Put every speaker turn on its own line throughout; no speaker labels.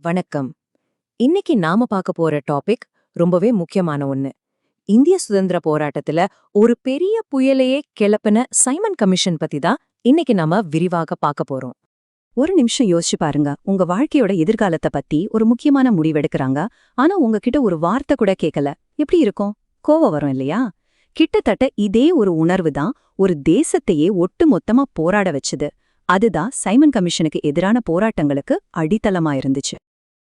வணக்கம். இன்னைக்கு நாம பார்க்க போற டாபிக் ரொம்பவே முக்கியமான ஒண்ணு. இந்திய சுதந்திர போராட்டத்துல ஒரு பெரிய புயலையே கிளப்பின சைமன் கமிஷன் பத்தி தான் இன்னைக்கு நாம விரிவாக பார்க்க போறோம்.
ஒரு நிமிஷம் யோசிச்சு பாருங்க. உங்க வாழ்க்கையோட எதிர்காலத்தை பத்தி ஒரு முக்கியமான முடிவெடுக்கறாங்க. ஆனா உங்ககிட்ட ஒரு வார்த்தை கூட கேட்கல. எப்படி இருக்கும்? கோவம் வரும் இல்லையா? கிட்டத்தட்ட இதே ஒரு உணர்வு தான் ஒரு தேசத்தையே ஒட்டுமொத்தமா போராட வச்சுது. அதுதான் சைமன் கமிஷனுக்கு எதிரான போராட்டங்களுக்கு அடித்தளமா இருந்துச்சு.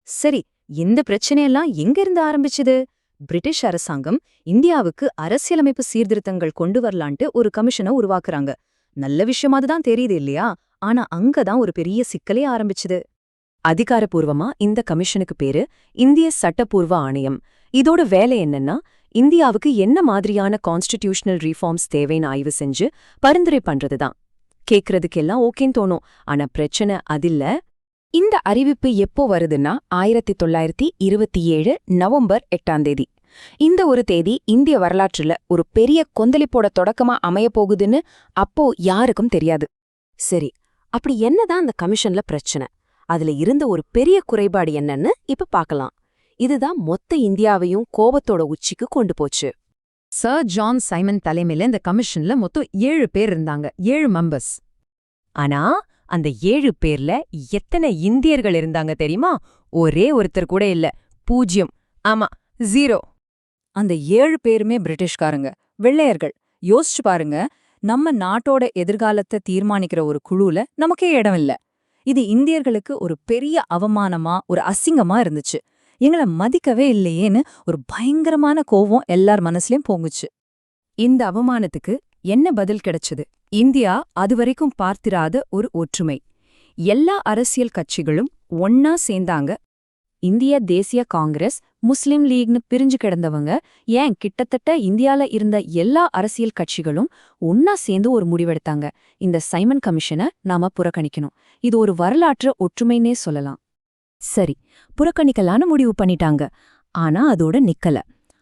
சரி, இந்த பிரச்சனையெல்லாம் எங்க இருந்து ஆரம்பிச்சுது? பிரிட்டிஷ் அரசாங்கம் இந்தியாவுக்கு அரசியலமைப்பு சீர்திருத்தங்கள் கொண்டு வரலான்ட்டு ஒரு கமிஷனை உருவாக்குறாங்க. நல்ல விஷயமாதான் தெரியுது இல்லையா? ஆனா அங்கதான் ஒரு பெரிய சிக்கலே ஆரம்பிச்சுது. அதிகாரப்பூர்வமா இந்த கமிஷனுக்கு பேரு இந்திய சட்டப்பூர்வ ஆணையம். இதோட வேலை என்னன்னா, இந்தியாவுக்கு என்ன மாதிரியான கான்ஸ்டிடியூஷனல் ரீஃபார்ம்ஸ் தேவைன்னு ஆய்வு செஞ்சு பரிந்துரை பண்றதுதான். கேக்குறதுக்கெல்லாம் ஓகேன்னு தோணும், ஆனா பிரச்சனை அதில்ல. இந்த அறிவிப்பு எப்போ வருதுன்னா 1927 நவம்பர் 8 இந்த ஒரு தேதி இந்திய வரலாற்றுல ஒரு பெரிய கொந்தளிப்போட தொடக்கமா அமையப்போகுதுன்னு அப்போ யாருக்கும் தெரியாது. சரி, அப்படி என்னதான் அந்த கமிஷன்ல பிரச்சனை? அதுல இருந்த ஒரு பெரிய குறைபாடு என்னன்னு இப்ப பார்க்கலாம். இதுதான் மொத்த இந்தியாவையும் கோபத்தோட உச்சிக்கு கொண்டு போச்சு. சர் ஜான் சைமன் தலைமையில இந்த கமிஷன்ல மொத்தம் 7 பேர் இருந்தாங்க, 7 மெம்பர்ஸ். ஆனா அந்த 7 பேர்ல எத்தனை இந்தியர்கள் இருந்தாங்க தெரியுமா? ஒரே ஒருத்தர் கூட இல்ல. 0. ஆமா, 0.
அந்த 7 பேருமே பிரிட்டிஷ்காரங்க, வெள்ளையர்கள். யோசிச்சு பாருங்க, நம்ம நாட்டோட எதிர்காலத்தை தீர்மானிக்கிற ஒரு குழுல நமக்கே இடம் இல்ல. இது இந்தியர்களுக்கு ஒரு பெரிய அவமானமா, ஒரு அசிங்கமா இருந்துச்சு. எங்களை மதிக்கவே இல்லையேன்னு ஒரு பயங்கரமான கோவம் எல்லார் மனசுலயும் பொங்குச்சு.
இந்த அவமானத்துக்கு என்ன பதில் கிடைச்சது? இந்தியா அதுவரைக்கும் பார்த்திராத ஒரு ஒற்றுமை. எல்லா அரசியல் கட்சிகளும் ஒன்னா சேர்ந்தாங்க. இந்திய தேசிய காங்கிரஸ், முஸ்லிம் லீக்னு பிரிஞ்சு கிடந்தவங்க, ஏன் கிட்டத்தட்ட இந்தியால இருந்த எல்லா அரசியல் கட்சிகளும் ஒன்னா சேர்ந்து ஒரு முடிவெடுத்தாங்க. இந்த சைமன் கமிஷனை நாம புறக்கணிக்கணும். இது ஒரு வரலாற்று ஒற்றுமைன்னே சொல்லலாம். சரி, புறக்கணிக்கலான்னு முடிவு பண்ணிட்டாங்க. ஆனா அதோட நிக்கல.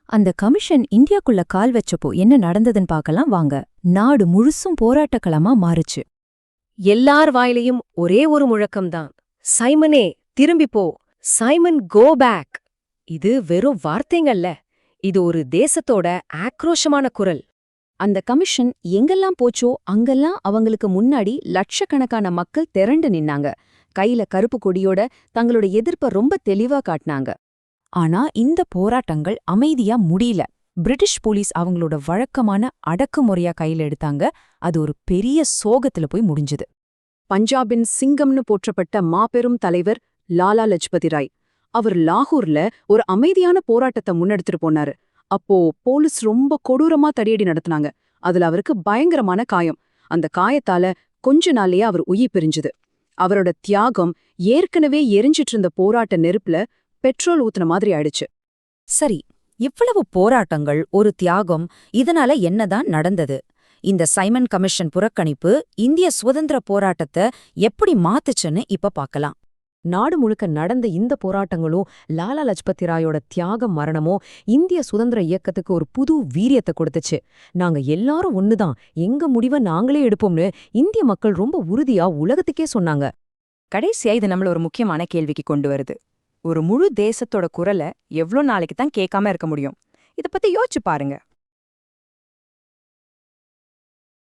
அந்த கமிஷன் இந்தியாக்குள்ள கால் வச்சப்போ என்ன நடந்ததுன்னு பார்க்கலாம் வாங்க. நாடு முழுசும் போராட்டக்களமா மாறுச்சு. எல்லார் வாயிலையும் ஒரே ஒரு முழக்கம்தான், சைமனே திரும்பிப்போ, சைமன் கோ பேக். இது வெறும் வார்த்தைங்கல்ல, இது ஒரு தேசத்தோட ஆக்ரோஷமான குரல். அந்த கமிஷன் எங்கெல்லாம் போச்சோ அங்கெல்லாம் அவங்களுக்கு முன்னாடி லட்சக்கணக்கான மக்கள் திரண்டு நின்னாங்க. கையில கருப்பு கொடியோட தங்களோட எதிர்ப்பை ரொம்ப தெளிவா காட்டினாங்க. ஆனா இந்த போராட்டங்கள் அமைதியா முடியல. பிரிட்டிஷ் போலீஸ் அவங்களோட வழக்கமான அடக்குமுறையா கையில எடுத்தாங்க. அது ஒரு பெரிய சோகத்துல போய் முடிஞ்சது.
பஞ்சாபின் சிங்கம்னு போற்றப்பட்ட மாபெரும் தலைவர் லாலா லஜ்பதி ராய், அவர் லாகூர்ல ஒரு அமைதியான போராட்டத்தை முன்னெடுத்துட்டு போனாரு. அப்போ போலீஸ் ரொம்ப கொடூரமா தடியடி நடத்தினாங்க. அதுல அவருக்கு பயங்கரமான காயம். அந்த காயத்தால கொஞ்ச நாள்லயே அவர் உயிர் பிரிஞ்சுது. அவரோட தியாகம் ஏற்கனவே எரிஞ்சிட்டு இருந்த போராட்ட நெருப்புல பெட்ரோல் ஊத்துன மாதிரி ஆயிடுச்சு.
சரி, இவ்வளவு போராட்டங்கள், ஒரு தியாகம், இதனால என்னதான் நடந்தது? இந்த சைமன் கமிஷன் புறக்கணிப்பு இந்திய சுதந்திர போராட்டத்தை எப்படி மாத்துச்சுன்னு இப்ப பார்க்கலாம். நாடு முழுக்க நடந்த இந்த போராட்டங்களும் லாலா லஜ்பதி ராயோட தியாகம் மரணமும் இந்திய சுதந்திர இயக்கத்துக்கு ஒரு புது வீரியத்தை கொடுத்துச்சு. நாங்க எல்லாரும் ஒண்ணுதான், எங்க முடிவை நாங்களே எடுப்போம்னு இந்திய மக்கள் ரொம்ப உறுதியா உலகத்துக்கே சொன்னாங்க. கடைசியா இது நம்மள ஒரு முக்கியமான கேள்விக்கு கொண்டு வருது. ஒரு முழு தேசத்தோட குரலை எவ்வளோ நாளைக்கு தான் கேட்காம இருக்க முடியும்? இத பத்தி யோசிச்சு பாருங்க.